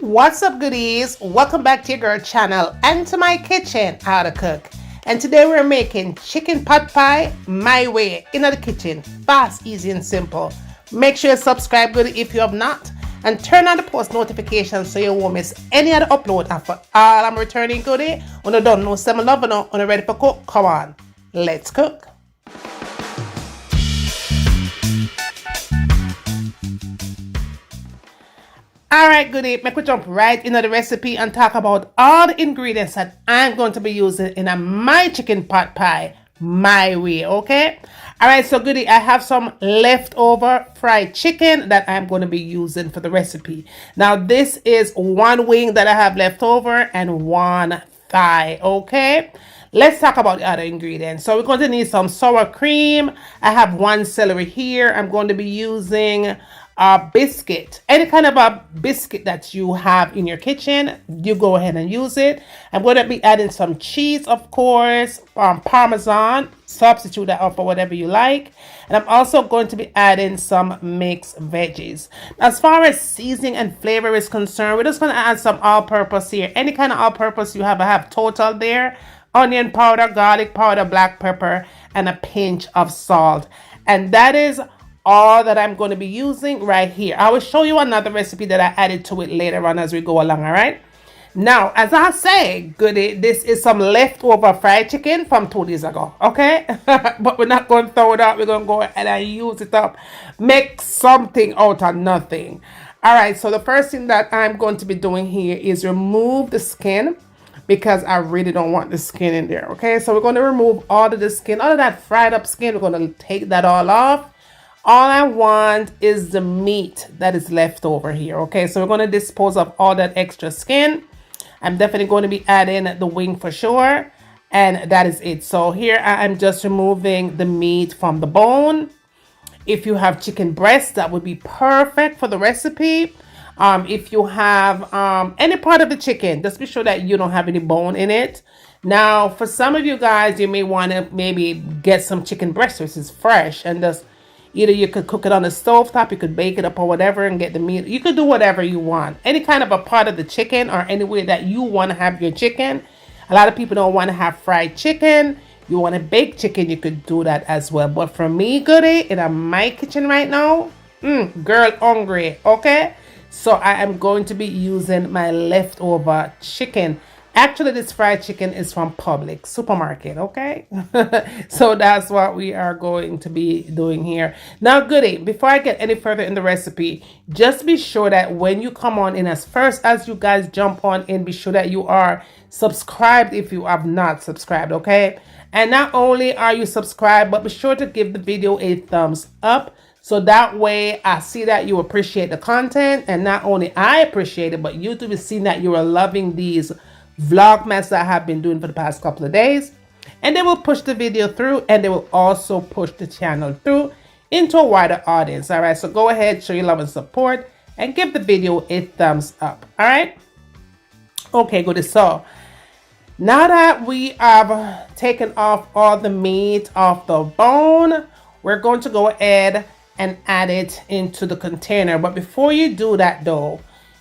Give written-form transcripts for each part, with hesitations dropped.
What's up, goodies? Welcome back to your girl channel and to my kitchen, how to cook. And today we're making chicken pot pie my way in the kitchen. Fast, easy, and simple. Make sure you subscribe, goodie, if you have not, and turn on the post notifications so you won't miss any other upload after all I'm returning, goodie. When you don't know, some love now, when you're ready for cook, come on, let's cook. Alright, goodie, make we jump right into the recipe and talk about all the ingredients that I'm going to be using in my chicken pot pie my way, okay? Alright, so goodie, I have some leftover fried chicken that I'm going to be using for the recipe. Now, this is one wing that I have left over and one thigh, okay? Let's talk about the other ingredients. So we're going to need some sour cream. I have one celery here. I'm going to be using a biscuit, any kind of a biscuit that you have in your kitchen, you go ahead and use it. I'm going to be adding some cheese, of course, Parmesan, substitute that out for whatever you like. And I'm also going to be adding some mixed veggies. As far as seasoning and flavor is concerned, we're just going to add some all-purpose here. Any kind of all-purpose you have, I have total there. Onion powder, garlic powder, black pepper, and a pinch of salt. And that is all that I'm going to be using right here. I will show you another recipe that I added to it later on as we go along, all right? Now, as I say, goodie, this is some leftover fried chicken from 2 days ago, okay? But we're not going to throw it out. We're going to go ahead and use it up. Make something out of nothing. All right, so the first thing that I'm going to be doing here is remove the skin, because I really don't want the skin in there, okay? So we're going to remove all of the skin, all of that fried up skin. We're going to take that all off. All I want is the meat that is left over here, okay? So we're going to dispose of all that extra skin. I'm definitely going to be adding the wing for sure, and that is it. So here I'm just removing the meat from the bone. If you have chicken breast, that would be perfect for the recipe. If you have any part of the chicken, just be sure that you don't have any bone in it. Now, for some of you guys, you may want to maybe get some chicken breast, which is fresh, and just either you could cook it on the stove top, you could bake it up or whatever and get the meat. You could do whatever you want. Any kind of a part of the chicken or any way that you want to have your chicken. A lot of people don't want to have fried chicken. You want to bake chicken, you could do that as well. But for me, goodie, in my kitchen right now, girl hungry, okay? So I am going to be using my leftover chicken. Actually, this fried chicken is from Publix supermarket, okay? So that's what we are going to be doing here. Now, goodie, before I get any further in the recipe, just be sure that when you come on in, as first as you guys jump on in, be sure that you are subscribed if you have not subscribed, okay? And not only are you subscribed, but be sure to give the video a thumbs up. So that way I see that you appreciate the content, and not only I appreciate it, but YouTube is seeing that you are loving these vlogmas that I have been doing for the past couple of days. And they will push the video through, and they will also push the channel through into a wider audience. All right, so go ahead, show your love and support, and give the video a thumbs up. All right. Okay, good. So now that we have taken off all the meat off the bone, we're going to go ahead and add it into the container. But before you do that though,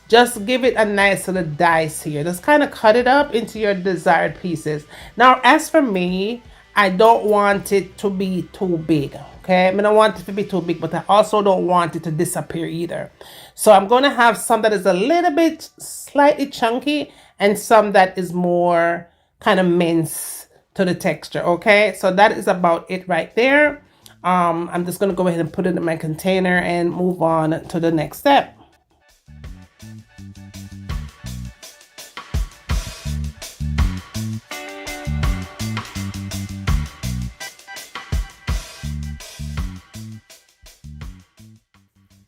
just give it a nice little dice here. Just kind of cut it up into your desired pieces. Now, as for me, I don't want it to be too big, okay? I mean, I don't want it to be too big, but I also don't want it to disappear either. So I'm going to have some that is a little bit slightly chunky and some that is more kind of mince to the texture, okay? So that is about it right there. I'm just going to go ahead and put it in my container and move on to the next step.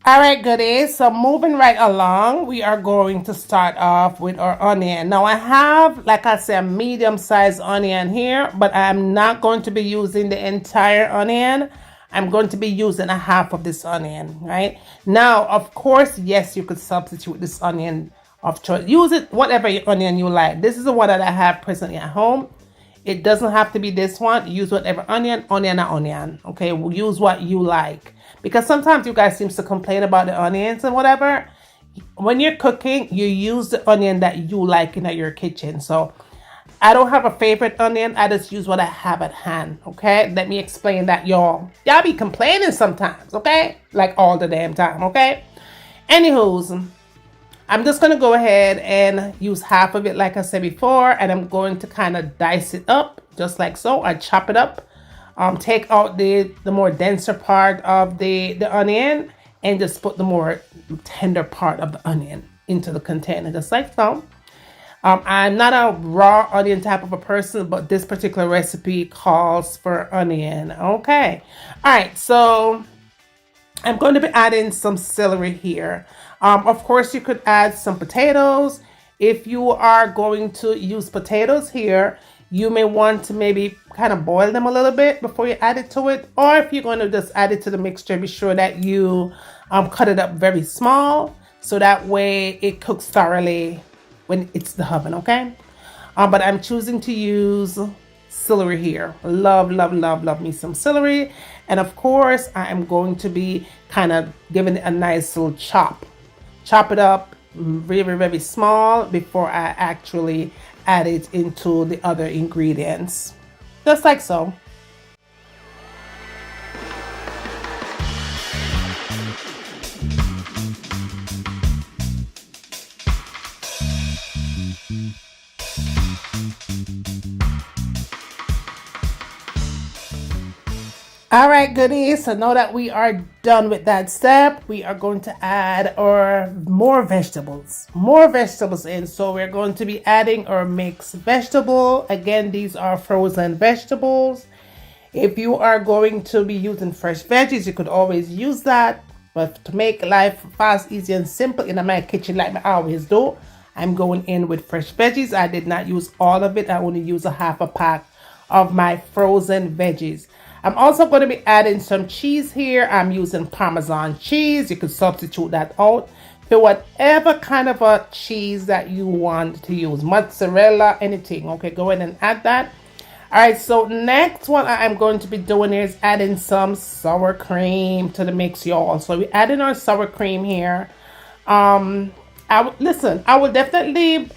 All right, goodies. So moving right along, we are going to start off with our onion. Now I have, like I said, a medium-sized onion here, but I'm not going to be using the entire onion. I'm going to be using a half of this onion, right? Now, of course, yes, you could substitute this onion of choice. Use it, whatever onion you like. This is the one that I have presently at home. It doesn't have to be this one. Use whatever onion, okay? We'll use what you like. Because sometimes you guys seem to complain about the onions and whatever. when you're cooking, you use the onion that you like in your kitchen. So I don't have a favorite onion. I just use what I have at hand. Okay, let me explain that, y'all. Y'all be complaining sometimes, okay? Like all the damn time, okay? Anywho's, I'm just gonna go ahead and use half of it, like I said before, and I'm going to kind of dice it up, just like so. I chop it up, take out the more denser part of the onion, and just put the more tender part of the onion into the container, just like so. I'm not a raw onion type of a person, but this particular recipe calls for onion. Okay. All right. So I'm going to be adding some celery here. Of course, you could add some potatoes. If you are going to use potatoes here, you may want to maybe kind of boil them a little bit before you add it to it. Or if you're going to just add it to the mixture, be sure that you cut it up very small, so that way it cooks thoroughly when it's the oven, okay? But I'm choosing to use celery here. Love, love, love, love me some celery. And of course, I am going to be kind of giving it a nice little chop. Chop it up very, very small before I actually add it into the other ingredients. Just like so. All right, goodies. So now that we are done with that step, we are going to add our more vegetables in. So we're going to be adding our mixed vegetable. Again, these are frozen vegetables. If you are going to be using fresh veggies, you could always use that. But to make life fast, easy, and simple in my kitchen like I always do, I'm going in with fresh veggies. I did not use all of it. I only use a half a pack of my frozen veggies. I'm also going to be adding some cheese here. I'm using Parmesan cheese. You can substitute that out for whatever kind of a cheese that you want to use. Mozzarella, anything. Okay, go ahead and add that. All right, so next one I'm going to be doing is adding some sour cream to the mix, y'all. So we're adding our sour cream here. I will definitely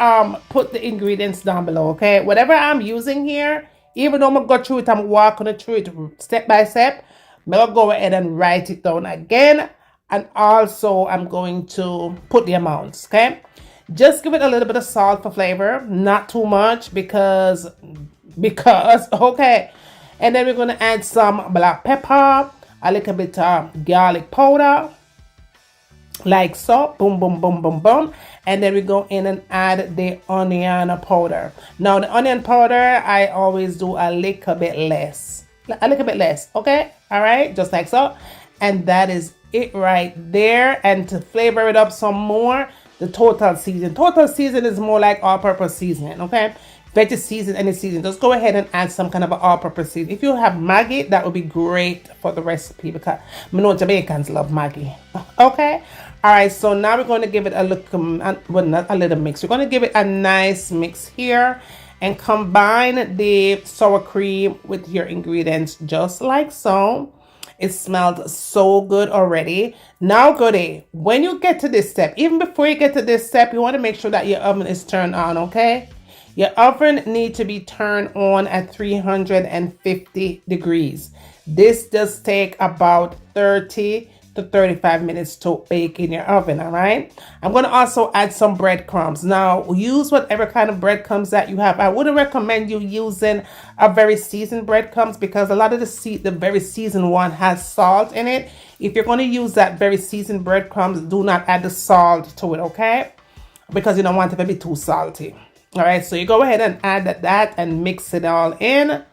put the ingredients down below, okay? Whatever I'm using here, even though I'm going to go through it, I'm walking through it step by step, I'm going to go ahead and write it down again. And also, I'm going to put the amounts, okay? Just give it a little bit of salt for flavor, not too much because, okay. And then we're going to add some black pepper, a little bit of garlic powder, like so. Boom, boom, boom, boom, boom. And then we go in and add the onion powder. Now the onion powder, I always do a little bit less, okay? All right, just like so. And that is it right there. And to flavor it up some more, the total season is more like all-purpose seasoning, okay? Veggie season, any season, just go ahead and add some kind of an all-purpose season. If you have Maggi, that would be great for the recipe, because I know Jamaicans love Maggi. Okay. All right, so now we're going to give it a look, well, not a little mix. We're going to give it a nice mix here and combine the sour cream with your ingredients just like so. It smells so good already. Now, goodie, when you get to this step, even before you get to this step, you want to make sure that your oven is turned on, okay? Your oven needs to be turned on at 350 degrees. This does take about 30 to 35 minutes to bake in your oven, all right? I'm going to also add some breadcrumbs. Now, use whatever kind of breadcrumbs that you have. I wouldn't recommend you using a very seasoned breadcrumbs because a lot of the very seasoned one has salt in it. If you're going to use that very seasoned breadcrumbs, do not add the salt to it, okay? Because you don't want it to be too salty. All right, so you go ahead and add that and mix it all in.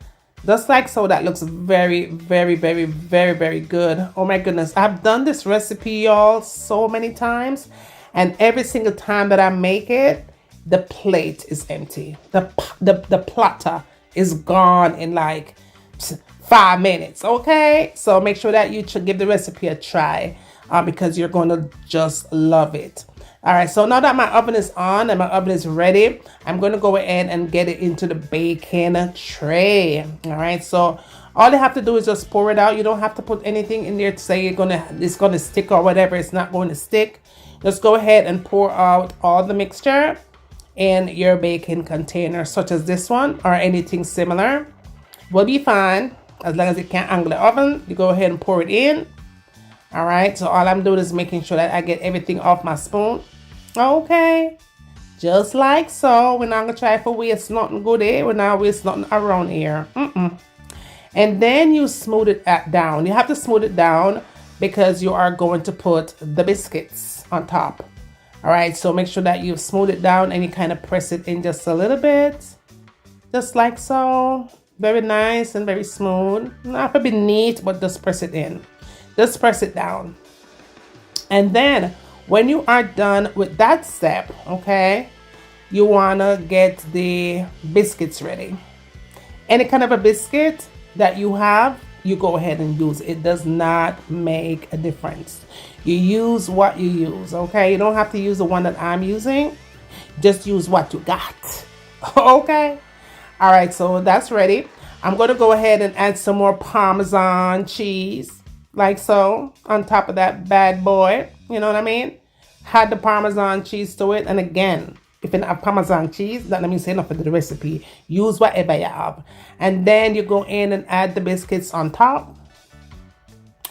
Just like so. That looks very, very, very, very, very good. Oh my goodness. I've done this recipe, y'all, so many times. And every single time that I make it, the plate is empty. The platter is gone in like 5 minutes. Okay. So make sure that you should give the recipe a try because you're going to just love it. All right, so now that my oven is on and my oven is ready, I'm going to go ahead and get it into the baking tray. All right, so all you have to do is just pour it out. You don't have to put anything in there to say it's going to stick or whatever. It's not going to stick. Just go ahead and pour out all the mixture in your baking container, such as this one or anything similar. Will be fine as long as it can't angle the oven. You go ahead and pour it in. All right, so all I'm doing is making sure that I get everything off my spoon. Okay, just like so. We're not gonna try for waste nothing good here. We're not waste nothing around here. And then you smooth it down. You have to smooth it down because you are going to put the biscuits on top. All right, so make sure that you smooth it down and you kind of press it in just a little bit, just like so. Very nice and very smooth. Not to be neat, but just press it in. Just press it down. And then when you are done with that step, okay, you wanna get the biscuits ready. Any kind of a biscuit that you have, you go ahead and use. It does not make a difference. You use what you use, okay? You don't have to use the one that I'm using. Just use what you got, okay? All right, so that's ready. I'm gonna go ahead and add some more Parmesan cheese, like so, on top of that bad boy. You know what I mean? Add the Parmesan cheese to it, and again, if you don't have Parmesan cheese, that means enough for the recipe. Use whatever you have. And then you go in and add the biscuits on top.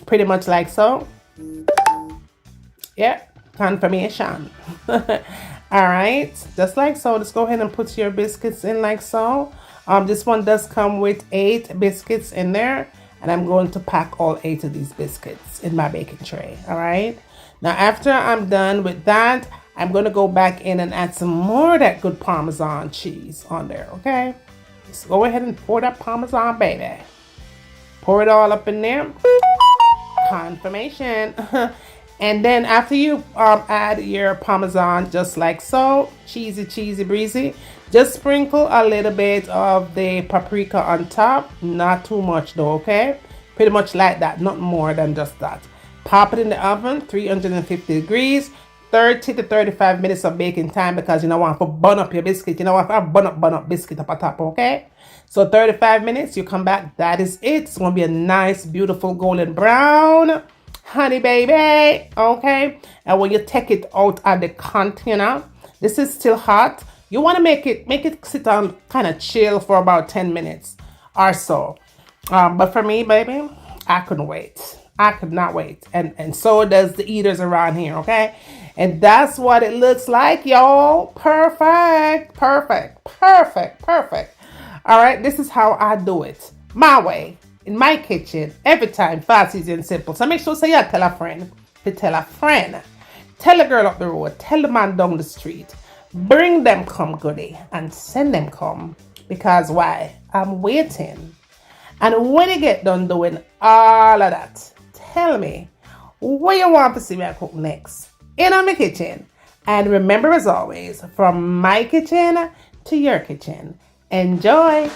Pretty much like so. Yeah, confirmation. All right, just like so. Just go ahead and put your biscuits in like so. This one does come with 8 biscuits in there. And I'm going to pack all 8 of these biscuits in my baking tray. All right. Now, after I'm done with that, I'm going to go back in and add some more of that good Parmesan cheese on there, okay? So go ahead and pour that Parmesan, baby. Pour it all up in there. Confirmation. And then after you add your Parmesan, just like so, cheesy, cheesy, breezy, just sprinkle a little bit of the paprika on top. Not too much though, okay? Pretty much like that, not more than just that. Pop it in the oven, 350 degrees. 30 to 35 minutes of baking time because you don't want to burn up your biscuit. You don't want to burn up biscuit up on top, okay? So 35 minutes, you come back. That is it. It's going to be a nice, beautiful golden brown, honey baby, okay? And when you take it out of the container, this is still hot. You want to make it sit on kind of chill for about 10 minutes or so. But for me, baby, I couldn't wait. I could not wait. And so does the eaters around here, okay? And that's what it looks like, y'all. Perfect, perfect, perfect, perfect. All right, this is how I do it. My way, in my kitchen, every time, fast, easy, and simple. So make sure say yeah, tell a friend, to tell a friend. Tell a girl up the road, tell the man down the street. Bring them come goodie and send them come. Because why? I'm waiting. And when you get done doing all of that, tell me what you want to see me cook next in my kitchen. And remember, as always, from my kitchen to your kitchen, enjoy.